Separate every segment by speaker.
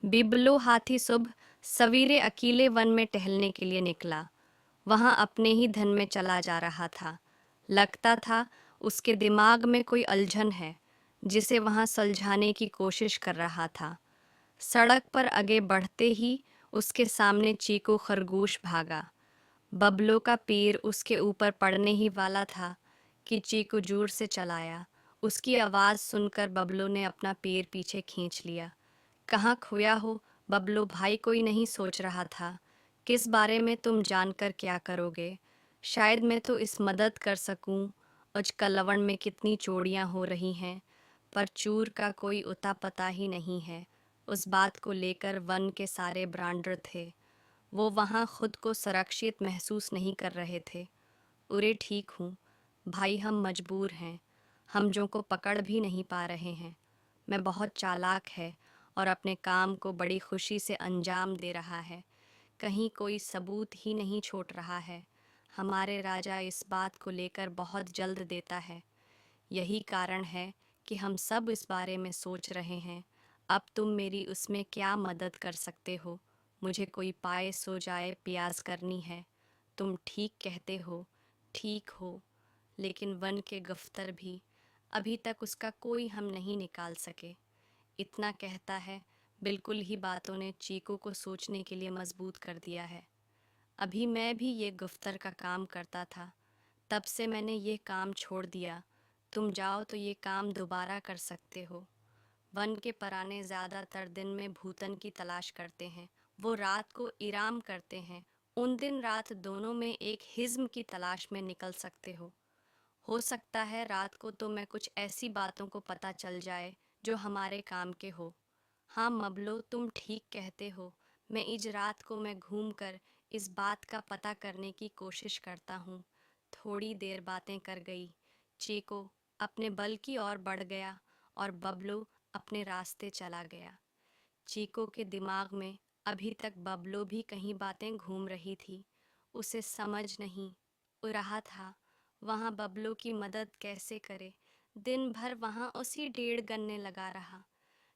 Speaker 1: बिबलो हाथी सुबह सवेरे अकेले वन में टहलने के लिए निकला। वहां अपने ही धन में चला जा रहा था। लगता था उसके दिमाग में कोई उलझन है जिसे वहां सुलझाने की कोशिश कर रहा था। सड़क पर आगे बढ़ते ही उसके सामने चीकू खरगोश भागा। बबलो का पैर उसके ऊपर पड़ने ही वाला था कि चीकू जोर से चलाया। उसकी आवाज़ सुनकर बबलो ने अपना पैर पीछे खींच लिया। कहाँ खोया हो बबलो भाई? कोई नहीं सोच रहा था। किस बारे में? तुम जानकर क्या करोगे? शायद मैं तो इस मदद कर सकूं। आज कलवण में कितनी चोरियां हो रही हैं, पर चूर का कोई उता पता ही नहीं है। उस बात को लेकर वन के सारे ब्रांडर थे। वो वहाँ खुद को सुरक्षित महसूस नहीं कर रहे थे। उरे ठीक हूँ भाई, हम मजबूर हैं। हम जो को पकड़ भी नहीं पा रहे हैं। मैं बहुत चालाक है और अपने काम को बड़ी खुशी से अंजाम दे रहा है। कहीं कोई सबूत ही नहीं छोड़ रहा है। हमारे राजा इस बात को लेकर बहुत जल्द देता है। यही कारण है कि हम सब इस बारे में सोच रहे हैं। अब तुम मेरी उसमें क्या मदद कर सकते हो? मुझे कोई पाए सो जाए प्यास करनी है। तुम ठीक कहते हो, ठीक हो। लेकिन वन के गफ्तर भी अभी तक उसका कोई हम नहीं निकाल सके। इतना कहता है, बिल्कुल ही बातों ने चीकू को सोचने के लिए मजबूत कर दिया है। अभी मैं भी ये गुफ्तर का काम करता था, तब से मैंने ये काम छोड़ दिया। तुम जाओ तो ये काम दोबारा कर सकते हो। वन के पराने ज़्यादातर दिन में भूतन की तलाश करते हैं। वो रात को इराम करते हैं। उन दिन रात दोनों में एक हिज्म की तलाश में निकल सकते हो सकता है रात को तो मैं कुछ ऐसी बातों को पता चल जाए जो हमारे काम के हो। हाँ मबलो, तुम ठीक कहते हो। मैं इज रात को मैं घूम कर इस बात का पता करने की कोशिश करता हूँ। थोड़ी देर बातें कर गई। चीको अपने बल की ओर बढ़ गया और बबलो अपने रास्ते चला गया। चीको के दिमाग में अभी तक बबलो भी कहीं बातें घूम रही थी। उसे समझ नहीं रहा था वहाँ बबलो की मदद कैसे करे। दिन भर वहाँ उसी डेढ़ गन्ने लगा रहा।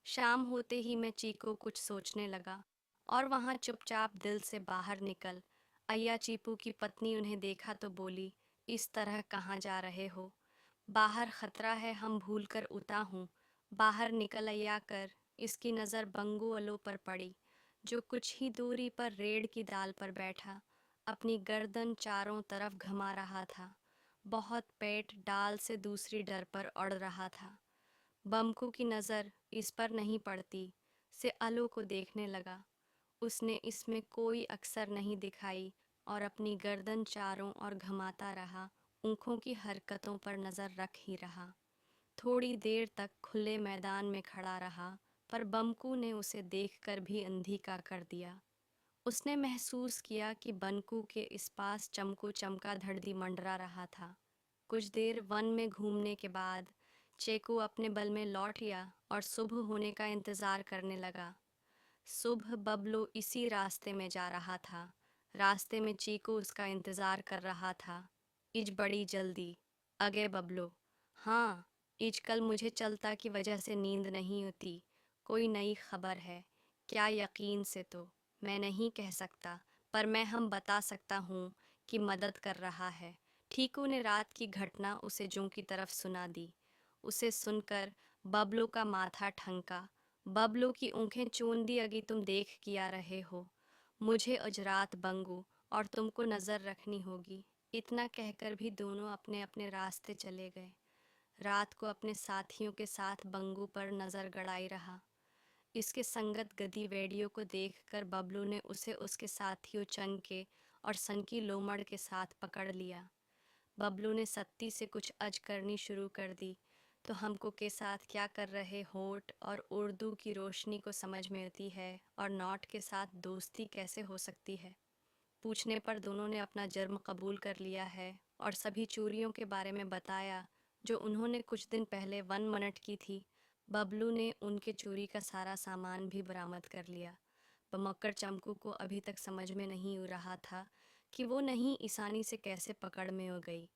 Speaker 1: शाम होते ही मैं चीको कुछ सोचने लगा और वहाँ चुपचाप दिल से बाहर निकल। अय्या चीपू की पत्नी उन्हें देखा तो बोली, इस तरह कहाँ जा रहे हो? बाहर खतरा है, हम भूल कर उता हूँ। बाहर निकल अय्या कर। इसकी नज़र बंगू अलो पर पड़ी, जो कुछ ही दूरी पर रेड़ की डाल पर बैठा अपनी गर्दन चारों तरफ घुमा रहा था। बहुत पेट डाल से दूसरी डर पर अड़ रहा था। बमकू की नज़र इस पर नहीं पड़ती से अलो को देखने लगा। उसने इसमें कोई अक्सर नहीं दिखाई और अपनी गर्दन चारों ओर घुमाता रहा, ऊँखों की हरकतों पर नज़र रख ही रहा। थोड़ी देर तक खुले मैदान में खड़ा रहा, पर बमकू ने उसे देखकर भी अनदेखा कर दिया। उसने महसूस किया कि बंकू के इस पास चमकू चमका धड़धी मंडरा रहा था। कुछ देर वन में घूमने के बाद चेकू अपने बल में लौट आया और सुबह होने का इंतज़ार करने लगा। सुबह बबलू इसी रास्ते में जा रहा था। रास्ते में चीकू उसका इंतज़ार कर रहा था। इज बड़ी जल्दी अगे बबलू। हाँ, इज कल मुझे चलता की वजह से नींद नहीं होती। कोई नई खबर है क्या? यकीन से तो मैं नहीं कह सकता, पर मैं हम बता सकता हूँ कि मदद कर रहा है। ठीकू ने रात की घटना उसे जू की तरफ सुना दी। उसे सुनकर बबलू का माथा ठनका। बबलू की ऊँखें चून दी। अगी तुम देख किया रहे हो? मुझे अजरात बंगू और तुमको नज़र रखनी होगी। इतना कहकर भी दोनों अपने अपने रास्ते चले गए। रात को अपने साथियों के साथ बंगू पर नज़र गड़ाई रहा। इसके संगत गदी वेडियो को देखकर बबलू ने उसे उसके साथियों चंके और सनकी लोमड़ के साथ पकड़ लिया। बबलू ने सत्ती से कुछ अज करनी शुरू कर दी, तो हमको के साथ क्या कर रहे होठ और उर्दू की रोशनी को समझ में आती है और नॉट के साथ दोस्ती कैसे हो सकती है। पूछने पर दोनों ने अपना जुर्म कबूल कर लिया है और सभी चोरियों के बारे में बताया जो उन्होंने कुछ दिन पहले 1 मिनट की थी। बबलू ने उनके चोरी का सारा सामान भी बरामद कर लिया। बमक्कड़ चमकू को अभी तक समझ में नहीं आ रहा था कि वो नहीं आसानी से कैसे पकड़ में हो गई।